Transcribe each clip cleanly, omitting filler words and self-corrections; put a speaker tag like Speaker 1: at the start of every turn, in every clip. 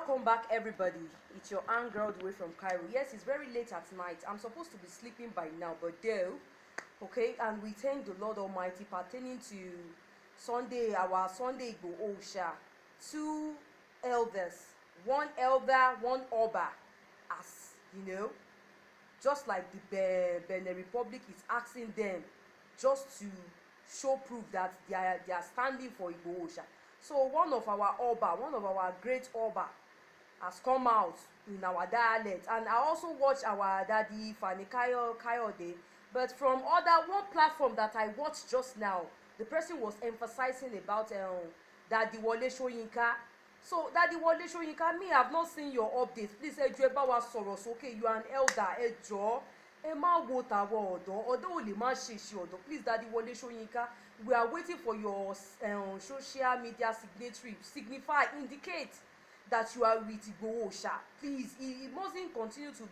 Speaker 1: Welcome back, everybody. It's your aunt girl the way from Cairo. Yes, it's very late at night. I'm supposed to be sleeping by now, but though, okay, and we thank the Lord Almighty pertaining to Sunday, our Sunday Igbo Osha. Two elders, one elder, one Oba, as you know, just like the Benin Republic is asking them just to show proof that they are standing for Igbo Osha. So one of our Oba, one of our great Oba, has come out in our dialect, and I also watch our daddy Fani Kayode. But from one platform that I watched just now, the person was emphasizing about Daddy Wole Soyinka. So Daddy Wole Soyinka, me, I have not seen your updates. Please, ẹ bá wa sọ̀rọ̀ sókè. You are an elder, ẹ jọ̀ọ́. Ẹ má wo tàwọn ọ̀dọ́ ò lè má ṣe ṣe ọ̀dọ́. Please, Daddy Wole Soyinka, we are waiting for your social media signify, indicate that you are with Igbo Osha. Please, it mustn't continue to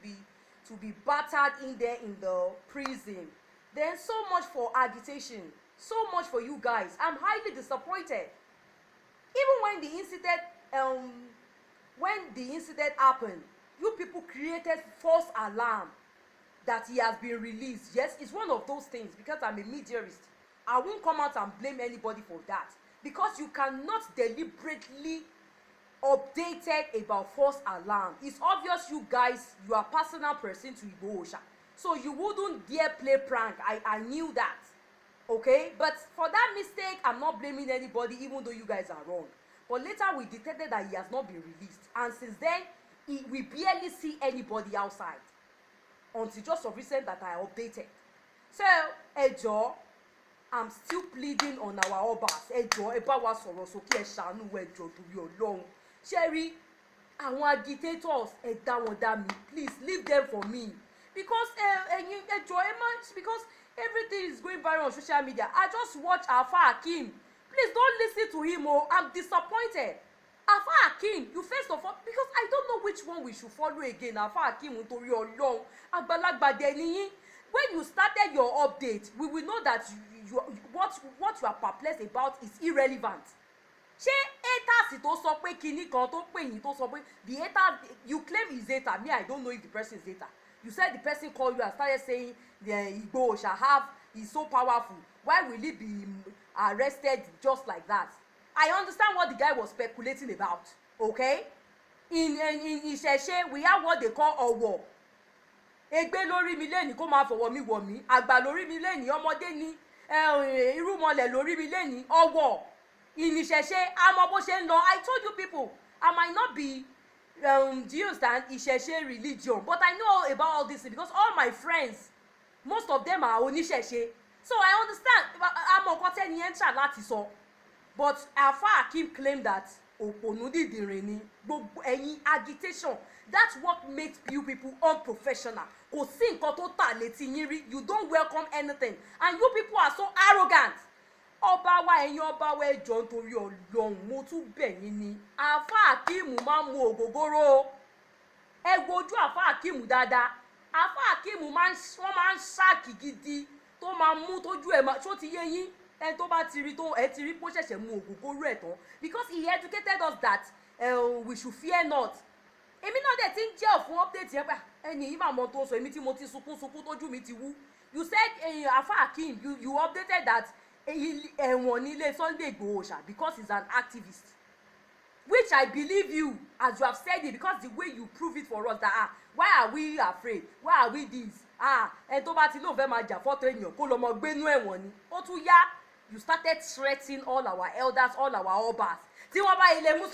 Speaker 1: be battered in there in the prison. Then so much for agitation, so much for you guys. I'm highly disappointed. Even when the incident happened, you people created false alarm that he has been released. Yes, it's one of those things. Because I'm a mediarist, I won't come out and blame anybody for that, because you cannot deliberately updated about false alarm. It's obvious you guys, you are personal person to Igbo Osha, so you wouldn't dare play prank. I knew that, okay? But for that mistake, I'm not blaming anybody, even though you guys are wrong. But later we detected that he has not been released, and since then we barely see anybody outside until just of recent that I updated. So ẹjọ, I'm still pleading on our Obas. Ẹjọ, ẹ bá wa sọ̀rọ̀ sókè, ẹ ṣàánú ẹjọ torí Ọlọ́run. Sherry, àwọn agitators, ẹ dá wọn dá mi. Please leave them for me, because because everything is going viral on social media. I just watch Alfa Hakim. Please don't listen to him. I'm disappointed. Alfa Hakim, you first of all, because I don't know which one we should follow again. Alfa Hakim, nítorí Ọlọ́run, àgbàlagbà dẹ̀ nìyín. When you started your update, we will know that what you are perplexed about is irrelevant. Ṣé haters tó sọ pé kinní kan tó pè yín tó sọ pé the hater you claim is hater? Me, I don't know if the person is hater. You said the person called you and started saying the Igbo Osha is so powerful. Why will he be arrested just like that? I understand what the guy was speculating about, okay? In Ìṣẹ̀ṣe, we have what they call ọ̀wọ̀. Egbe lórí mi lẹ́ni kó máa fọwọ́ mi wọ̀ mí. Àgbà lórí mi lẹ́ni, ọmọdé ni irúmọlẹ̀ lórí mi lẹ́ni, ọ̀wọ̀. In Ìṣẹ̀ṣe, àmọ́ bó ṣe ń lọ. I told you people, I might not be do you understand Ìṣẹ̀ṣe religion, but I know about all this because all my friends, most of them are oníṣẹ̀ṣe. So I understand. Àmọ́ nǹkan tẹ́ni yẹn ń try láti sọ. But Alfa Hakim claimed that òpònú dìdìrín ni gbogbo ẹ̀yin agitation. That's what makes you people unprofessional. Kò sí nǹkan tó tà létí yín rí. You don't welcome anything, and you people are so arrogant. Ọba wa, ẹ̀yin ọba wa, ẹjọ́ nítorí Ọlọ́run, mo tún bẹ̀ yín ni. Alfa Hakim máa ń mu ògógóró. Ẹ wojú Alfa Hakim dáadáa. Alfa Hakim wọ́n máa ń ṣáàkì gidi tó máa mú tójú ẹ̀ máa ṣó ti yé yín. Ẹni tó bá ti rí tó ẹ ti rí pé ó ṣẹ̀ṣẹ̀ mu ògógóró ẹ̀ tán, because he educated us that we should fear not. Èmi náà dẹ̀ ti ń jẹ́ ọ̀fun update yẹn pé ẹni yìí máa mọ tó sọ, èmi tí mo ti sunkún tójú mi ti wú. You said Alfa Hakim, you updated that ẹ̀wọ̀n nílé Sunday Igboho Osha because he's an activist, which I believe you as you have said it, because the way you prove it for us that why are we afraid, why are we this ẹni tó bá ti lóun fẹ́ máa jà fọ́tò ènìyàn kó lọ mọ gbénú ẹ̀wọ̀n ni. Ó tún yá, you started threatening all our elders, all our Obas. Tí wọ́n bá ilé mú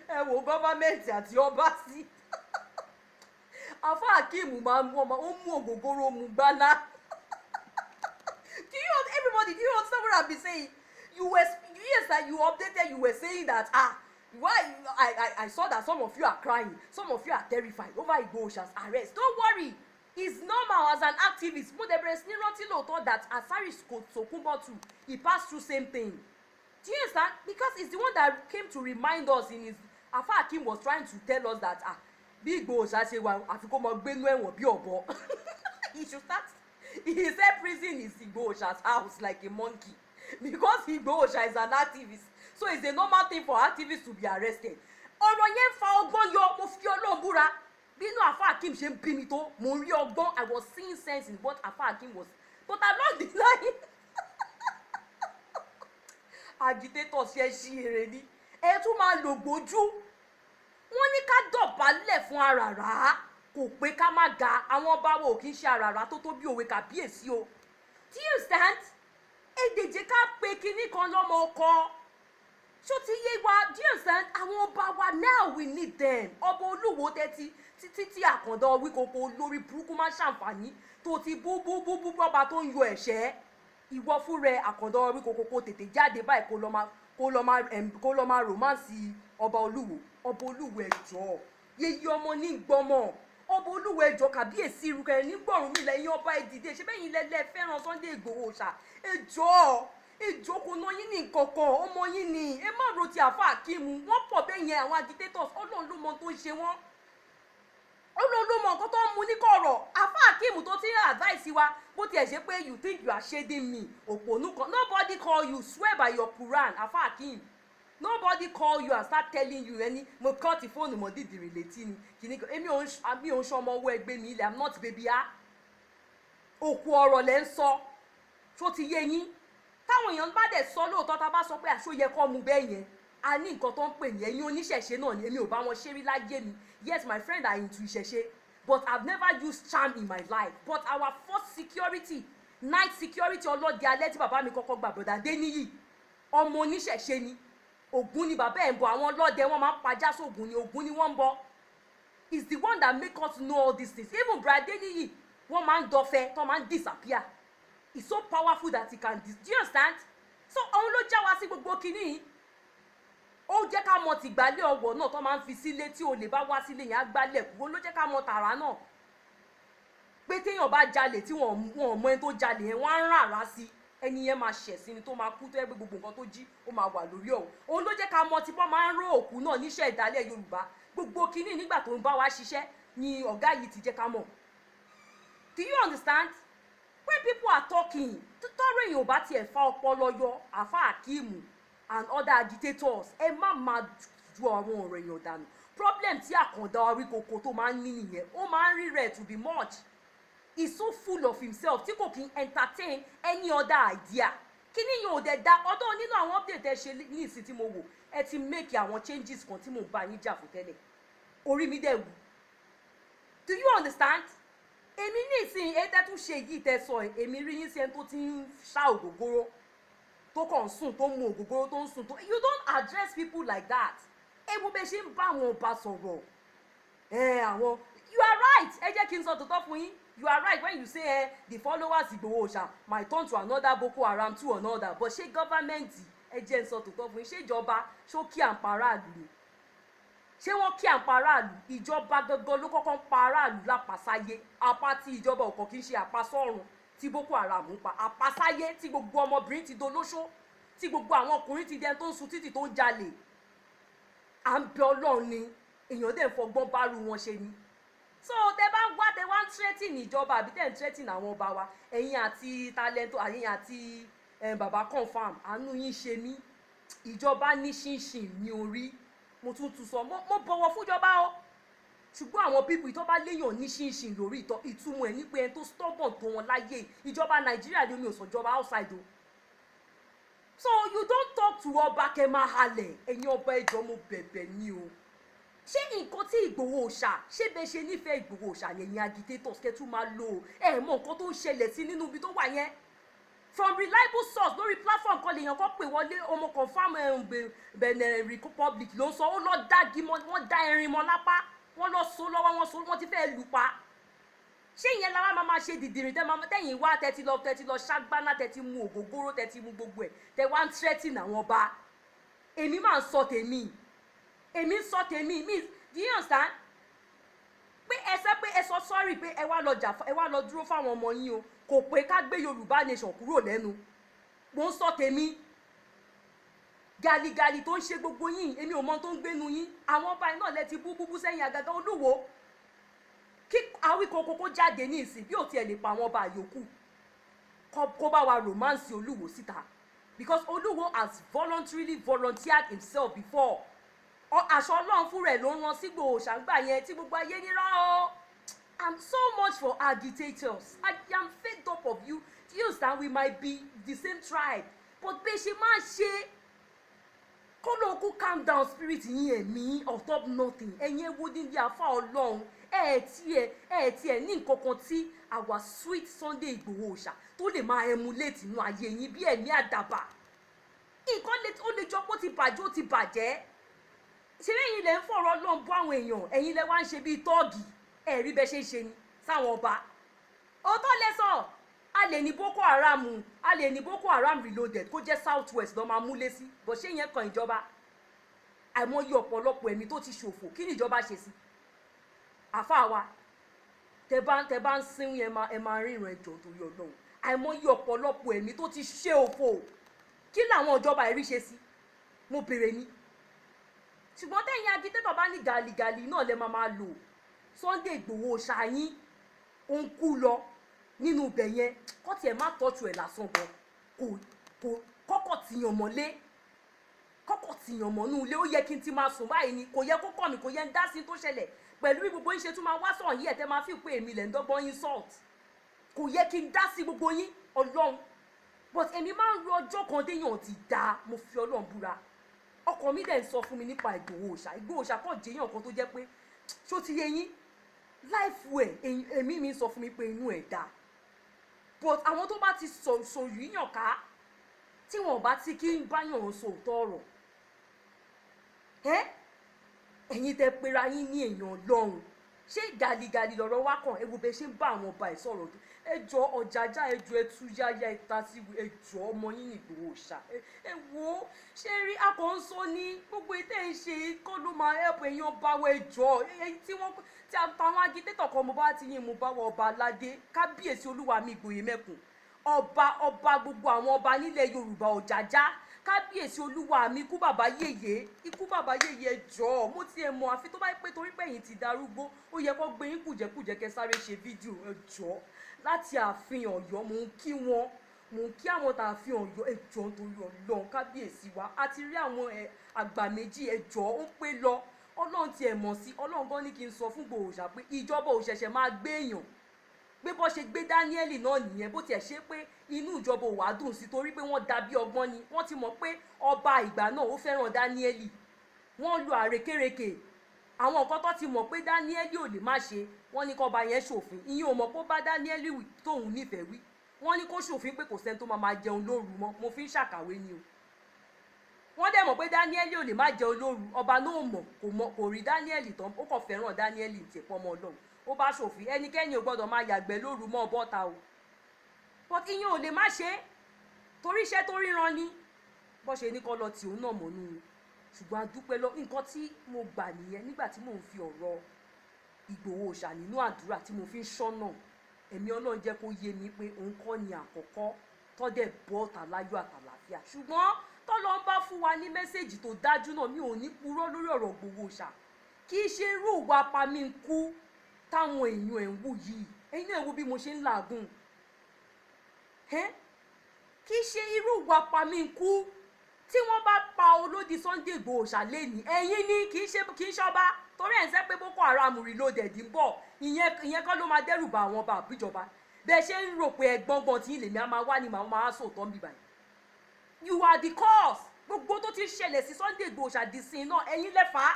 Speaker 1: ẹ wo gọ́fàmẹ́ǹtì àti ọba sí. Alfa Hakim máa ń mú ògógóró mu gbaná. Everybody, do you understand what I've been saying? Yes, that you updated, you were saying that why I saw that some of you are crying, some of you are terrified over Igbo Osha's arrest. Don't worry, it's normal as an activist. Mo dẹ̀ bẹ̀rẹ̀ sí ní rántí lóòótọ́ that Asari Sokunbo too, he passed through same thing. Do you understand? Because it's the one that came to remind us in his. Alfa Hakim was trying to tell us that bí Igbo Osha ṣe wà àfikún mọ gbénú ẹ̀wọ̀n bí ọ̀bọ. He should start. He said prison is Igbo Osha's house like a monkey. because Igboho Oòṣà is an activist, so it's a normal thing for activists to be arrested. Ọ̀rọ̀ yẹn fa ọgbọ́n yọ, mo fi Ọlọ́run búra. Bínú Afa Hakeem ṣe ń bí mi tó, mo rí ọgbọ́n. I was seeing sense in what Afa Hakeem was, but along the line agitators ṣe ṣí èrè ni. Ẹ tún máa lò gbójú. Wọ́n ní ká dọ̀bálẹ̀ fún àràrá, kò pé ká má ga. Àwọn ọba wo kì í ṣe àràrá tó tó bí òwe kàbíyèsí o. Do you understand? Èdèjì ká pe kinní kan lọ́mọ ọkọ. Ṣó ti yé wa? Do you understand? Àwọn ọba wa now we need them. Ọba Olúwo tẹ́tí títí Àkàndá Wíkoko lórí burúkú máa ń ṣàǹfààní tó ti bú ọba tó ń yọ ẹ̀ṣẹ́. Ìwọ fún rẹ Àkàndá Wíkoko kó tètè jáde báyìí kó lọ máa romance ọba Olúwo. Ọba Olúwo ẹjọ́ yeye ọmọ ní gbọmọ. Ọba Olúwo ẹjọ́ kàbíyèsí irúkẹ ní gbọ̀rún mi lẹ́yìn ọba ìdìde ṣe bẹ́yìn lẹ́lẹ́ fẹ́ràn Sunday Igboho Oòṣà. Ẹjọ́ kò ná yín ní nǹkankan ọmọ yín ni. Ẹ má ro ti Afa Hakeem, wọ́n pọ̀ bẹ́ẹ̀ yẹn àwọn agitators. Ọlọ́run ló mọ tó ń ṣe wọ́n. Ọlọ́run ló mọ nǹkan tó ń mu ní kọ̀rọ̀. Afa Hakeem tó ti ń advice wa bó tiẹ̀ ṣe pé you think you are shading me òpònú kan. Nobody call you, swear by your Quran Afa Hakeem. Nobody call you and start telling you any mo cut the phone mo dìdìrì létí ni kìíní kan. Èmi ò ń ṣọmọ owó ẹgbẹ́ mi ilẹ̀, I'm not baby a. Òkú ọ̀rọ̀ lẹ́ ń sọ. Ṣó ti yé yín? Táwọn èèyàn bá dẹ̀ sọ lóòótọ́ tá bá sọ pé àṣó yẹ kọ́ mu bẹ́ẹ̀ yẹn. A ní nǹkan tó ń pè ní ẹ̀yin oníṣẹ̀ṣe náà ni èmi ò bá wọn ṣeré láyé mi. Yes, my friend are into ìṣẹ̀ṣe, but I've never used charm in my life. But our first security, night security ọlọ́dẹ alẹ́ tí bàbá mi kọ́kọ́ gbà Brother Adéníyì, ọmọ oníṣẹ̀ṣe ni. Ògún ni bàbá ẹ̀ ń bọ, àwọn ọlọ́dẹ wọn máa ń pajá sóògùn ni, Ògún ni wọ́n ń bọ. Is the one that make us know all these things. Even Brother Adéníyì, wọ́n máa ń dọ̀fẹ́ tó máa ń disappear. It's so powerful that he can do you understand? So òun ló já wa sí gbogbo kinní. Ó jẹ́ ká mọ tìgbálẹ̀ ọwọ́ náà tó máa ń fi sílé tí olè bá wá sílé yẹn á gbálẹ̀ kúrò. Ló jẹ́ ká mọ tààrà náà pé téèyàn bá jalè tí wọ́n mọ ẹni tó jalè yẹn wọ́n á rán àrá sí ẹni yẹn máa ṣẹ̀ sí ni tó máa kú tó yẹ pé gbogbo nǹkan tó jí ó máa wà lórí ọ̀hún. Òun ló jẹ́ ká mọ tí wọ́n máa ń ró òkú náà níṣẹ́ ìdálẹ̀ Yorùbá. Gbogbo kinní nígbà tó ń bá wa ṣiṣẹ́ ni ọ̀gá yìí ti jẹ́ ká mọ̀. Do you understand? When people are talking, tọ́rọ̀ èèyàn ò bá tiẹ̀ fa ọpọlọ yọ Afa Hakeem and other agitators, ẹ má máa ju àwọn ọ̀rọ̀ èèyàn dànù. Problem tí Àkàndá Wíkoko tó máa ń ní nìyẹn. Ó máa ń rí rẹ̀ to be much. He's so full of himself tí kò kí n entertain any other idea. Kíní yóò dẹ̀ da ọdún nínú àwọn update ẹ ṣe ní ìsìn tí mo wò ẹ ti make àwọn changes kan tí mo bá yín jà fún tẹ́lẹ̀. Orí mi dẹ̀ wù. Do you understand? Èmi ní ìsìn ẹ̀ẹ́dẹ́ tún ṣe yìí tẹ́ sọ ẹ̀ èmi rí yín sí ẹni tó ti ń ṣá ògógóró tó kàn ń sùn tó ń mu ògógóró tó ń sùn tó. You don't address people like that. Ewu bẹ ṣe ń bá àwọn ọba sọ̀rọ̀. Àwọn you are right. Ẹ jẹ́ kí n sọ tòótọ́ fún yín. You are right when you say the followers Igboho Oòṣà might turn to another Boko Haram to another, but ṣé government ẹ jẹ́ n sọ tòótọ́ fún yín ṣé ìjọba ṣó kí à ń pa aráàlú ni? Ṣé wọ́n kí à ń pa aráàlú? Ìjọba gangan ló kọ́kọ́ ń pa aráàlú lápasáyé. Apá tí ìjọba ọ̀kọ̀ kì í ṣe àpasọ́run tí Boko Haram ń pa. Àpasáyé tí gbogbo ọmọbìnrin ti dolóṣó tí gbogbo àwọn ọkùnrin ti dẹni tó ń sun títì tó ń jalè. À ń bẹ Ọlọ́run ni èèyàn dẹ̀ ń fọgbọ́n bárù wọn ṣe ni. So tẹ bá ń wá tẹ wá ń threaten ìjọba àbí tẹ ń threaten àwọn ọba wa ẹ̀yin àti talento ẹ̀yin àti baba confam àánú yín ṣe mí. Ìjọba ní ṣinṣin ní orí. Mo tún sọ mo bọ̀wọ̀ fúnjọba o ṣùgbọ́n àwọn people tó bá léèyàn ní ṣinṣin lórí ìtumọ̀ ẹ̀ ní pé ẹni tó stubborn tó wọn láyé ìjọba Nàìjíríà ni omi òsànjọba outside o. So you don't talk to ọba kẹ máa halẹ̀ ẹ̀yin ọba ẹjọ́ mo bẹ̀bẹ̀ ni o. Ṣé nǹkan tí Ìgbòho Òòṣà ṣé bẹ́ẹ̀ ṣe nífẹ̀ẹ́ Ìgbòho Òòṣà yẹn agitators kẹ́ tún máa lò mọ nǹkan tó ń ṣẹlẹ̀ sí nínú ibi tó wà yẹn. From reliable source lórí platform kan lèèyàn kan pè wọlé ọmọ confam Benin Republic ló ń sọ ó lọ dági mọ́ wọ́n dá erin mọ́ lápá wọ́n lọ so lọ́wọ́ wọ́n ti fẹ́ lù pa. Ṣé ìyẹn lára máa ṣe dìdìrín tẹ́yìn wá tẹ́tí lọ ṣágbáná tẹ́tí mu ògógóró tẹ́tí mu gbogbo ẹ̀ tẹ́ wá ń threaten àwọn ọba. Èmi máa ń sọ tèmi mi do you understand? Pé ẹ sọ sorry pé ẹ wá lọ dúró fáwọn ọmọ yín o kò pé ká gbé Yorùbá nation kúrò lẹ́nu. Mo ń sọ tèmi gàlìgàlì tó ń ṣe gbogbo yín èmi ò mọ tó ń gbénu yín àwọn ọba iná lẹ ti bú sẹ́yìn àgàgà Olúwo kí Awíkoko kó jáde ní ìsìn bí ò tiẹ̀ lè pa àwọn ọba yòókù kó bá wa romance Olúwo síta because Olúwo has volunteered himself before. Aṣọ Ọlọ́run fún rẹ̀ ló ń ran sí Ìgbòho ṣàǹgbà yẹn tí gbogbo ayé nírọ́ o. I'm so much for agitators. I am fed up of you. Do you understand? We might be the same tribe, but bẹ́ẹ̀ ṣe máa ṣe kọ́lọ́ọ̀kú calm down spirit yín ẹ̀mí on top nothing. Ẹ̀yin ewu ní bí afá Ọlọ́run tiẹ̀ ní nǹkan kan tí our sweet Sunday Ìgbòho ṣá tó lè máa emulate inú ayé yín bí ẹ̀mí àdàbà. Nǹkan ó lè jọ pé ó ti bàjẹ́ ó ti bàjẹ́. Ṣé lẹ́yìn ilẹ̀ ń fọ̀rọ̀ Ọlọ́run bọ́ àwọn èèyàn ẹ̀yin lẹ wá ń ṣe bíi tọ́ọ̀gì ẹ̀rí bẹ́ẹ̀ ṣe ń ṣe ni sáwọn ọba. Òótọ́ lẹ́sọ̀ a lè ní Boko Haram reloaded kó jẹ́ South West lọ́ máa múlé sí bó ṣe yẹn kan ìjọba. Àìmọye ọ̀pọ̀lọpọ̀ ẹ̀mí tó ti ṣòfò kí ni ìjọba ṣe sí? Àfáà wa tẹ bá ń sin ẹ máa ríran ẹjọ́ torí Ọlọ́run. Àìmọye ọ̀pọ̀lọpọ̀ ẹ̀mí tó ti ṣe òfò kí làwọn ìjọba ẹ̀rí ṣe sí? Mo bèrè ni. Ṣùgbọ́n tẹ̀yìn agídẹ́tọ̀ bá ní gàlìgàlì náà lẹ máa lò. Sunday Ìgbòho ṣàyín ó ń kú lọ nínú ibẹ̀ yẹn kọ́ tiẹ̀ má tọ́jú ẹ̀ lásán gan kọ́kọ́ tìyàn mọ́lé kọ́kọ́ tìyàn mọ́nú ilé ó yẹ kí n ti máa sùn báyìí ni kò yẹ kó kọ́ mi kò yẹ ń dá sí tó ṣẹlẹ̀ pẹ̀lú bí gbogbo yín ṣe tún máa wá sọ̀rọ̀ yìí ẹ̀ tẹ́ máa fi pé èmi lẹ̀ ń dọ́gbọ́n yín salt kò yẹ kí n dá sí gbogbo yín Ọlọ́run but èmi máa ń ro ọjọ́ kan déyàn ti dá mo fi Ọlọ́run búra ọkọ mi dẹ̀ ń sọ fún mi nípa Ìgbòho ṣá kọ́ jẹ́yàn kan tó jẹ́ pé ṣó ti yé yín láìfù èmi mi sọ fún mi pé inú ẹ̀ dá but àwọn tó bá ti sọ yíyàn ká tí wọn bá ti kí n báyàn sòótọ́ ọ̀rọ̀ ẹ̀yin tẹ pera yín ní èèyàn Ọlọ́run ṣé gàlìgàlì lọ́rọ̀ wá kàn ewu bẹ ṣe ń bá àwọn ọba ẹ̀ sọ̀rọ̀ tó ẹjọ́ Ọ̀jájá ẹjọ́ ẹtúyáyá ẹta sí ẹjọ́ ọmọ yín Ìgbòho ṣá ẹ wo ṣé rí akọ̀ǹsọ ní gbogbo ètò ẹ̀ ń ṣe kọ́ ló máa help èèyàn bá wọ ẹjọ́ tí àwọn agídétọ̀ kan mo bá ti yín mo bá wọ ọba aládé kábíyèsí olúwa mi Ìgbòho mẹ́kùn ọba gbogbo àwọn ọba nílẹ̀ Yorùbá Ọ̀jájá kábíyèsí olúwa mi ikú bàbá yèyé ẹjọ́ mo ti ẹ̀ mọ̀ àfi tó bá pẹ́ torí pé ẹ̀yin ti darúgbó ó yẹ kó gbé yín kùjẹ́kùjẹ́ kẹ́ sáré ṣe fídíò ẹjọ́ láti ààfin Ọ̀yọ́ mò ń kí àwọn tààfin Ọ̀yọ́ ẹjọ́ nítorí Ọlọ́run kábíyèsí wa àti rí àwọn àgbà méjì ẹjọ́ ó ń pé lọ Ọlọ́run ti ẹ̀ mọ̀ sí Ọlọ́run gan ní kí n sọ fún Ìgbòho ṣá pé ìjọba ò ṣẹ̀ṣẹ̀ máa gbé èèyàn pé bó ṣe gbé Dáníẹ́lì náà nìyẹn bó tiẹ̀ ṣe pé inú ìjọba ò wá dùn sí torí pé wọ́n dàbí ọgbọ́n ni wọ́n ti mọ̀ pé ọba ìgbà náà ó fẹ́ràn Dáníẹ́lì wọ́n lu àrékérekè àwọn nǹkan tó ti mọ̀ pé Dáníẹ́lì ò lè má ṣe wọ́n ní kọ́ba yẹn ṣòfin ìyẹn ò mọ̀ pé ó bá Dáníẹ́lì tóun nífẹ̀ẹ́ wí wọ́n ní kó ṣòfin pé kò sẹ́ni tó máa jẹun lóru mọ́ mo fi ń ṣàkàwé ni o wọ́n dẹ̀ mọ̀ pé Dáníẹ́lì ò lè má jẹun lóru ọba náà kò rí Dáníẹ́lì tán ó kàn fẹ́ràn Dáníẹ́lì tiẹ̀ pọ́ ọmọ Ọlọ́run ó bá ṣòfin ẹnikẹ́ni ò gbọ́dọ̀ máa yàgbẹ́ lóru mọ́ bọ́ta o but ìyẹn ò lè má ṣe torí iṣẹ́ tó ríran ni bó ṣe ní kọ́ lọ tì òun náà mọ́nú ṣùgbọ́n a dúpẹ́ lọ nǹkan tí mo gbà nìyẹn nígbà tí mò ń fi ọ̀rọ̀ Ìgbòho ṣà nínú àdúrà tí mo fi ń ṣọ́nà ẹ̀mí Ọlọ́run jẹ́ kó yé mi pé òun kọ́ ni àkọ́kọ́ tọ́dẹ̀ bọ́ ọ̀tá láyọ̀ àtàlàfíà ṣùgbọ́n tọ́lọ́ ń bá fún wa ní mẹ́sẹ̀jì tó dájú náà mi ò ní purọ́ lórí ọ̀rọ̀ Ìgbòho ṣà kì í ṣe irú ìwà pamínkú táwọn èèyàn ẹ̀ ń wù yìí ẹ̀yin náà wo bí mo ṣe ń làágùn kì í ṣe irú ìwà pamínkú tí wọ́n bá pa olódi Sunday Ìgbòho ṣàlẹ́ni ẹ̀yin ni kì í ṣọba torí ẹ̀ ń sẹ́ pé Boko Haram reloaded ń bọ̀ ìyẹn kọ́ ló máa dẹ́rù bá àwọn ọba àbíjọba bẹ́ẹ̀ ṣe ń rò pé ẹgbọ́ngbọ́n tí ilé mi á máa wá ní màá máa sòótọ́ ń bì báyìí you are the cause gbogbo tó ti ṣẹlẹ̀ sí Sunday Ìgbòho ṣàdìsìn náà ẹ̀yin lẹ́fà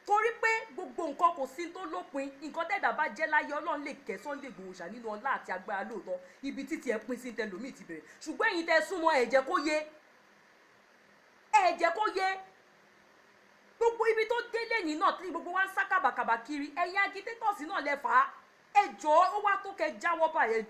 Speaker 1: torí pé gbogbo nǹkan kò sí tó lópin nǹkan tẹ̀dá bá jẹ́ láyé Ọlọ́run lè kẹ́ Sunday Ìgbòho ṣà nínú ọlá àti agbára lóòótọ́ ibi títí ẹ pín sí tẹlòmíì ti bẹ̀rẹ̀ ṣùgbọ́n ẹ̀yin tẹ́ súnmọ́ ẹ jẹ́ kó yé gbogbo ibi tó délé ní náà tí gbogbo wa ń sá kàbàkàbà kiri ẹ̀yin agitators náà lẹ́fà ẹ jọ̀ọ́ ó wá tó kẹ́ jáwọ́ bá ẹ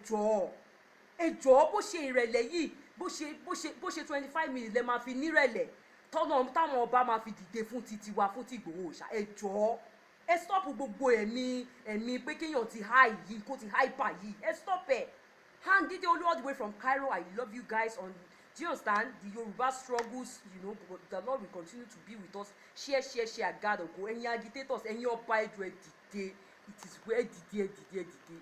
Speaker 1: jọ̀ọ́ bó ṣe ìrẹ̀lẹ̀ yìí bó ṣe 25 minutes lẹ máa fi nírẹ̀lẹ̀ táwọn ọba máa fi dìde fún titi wa fún ti Ìgbòho ṣá ẹ jọ̀ọ́ ẹ stop gbogbo ẹ̀mí pé kéèyàn ti high yìí kó ti hyper yìí ẹ stop ẹ hand dídé olú all the way from Cairo. I love you guys on do you understand the Yoruba struggles the Lord will continue to be with us share agado go ẹ̀yin agitators ẹ̀yin ọba ẹjọ ẹ dìde it is where ẹ dìde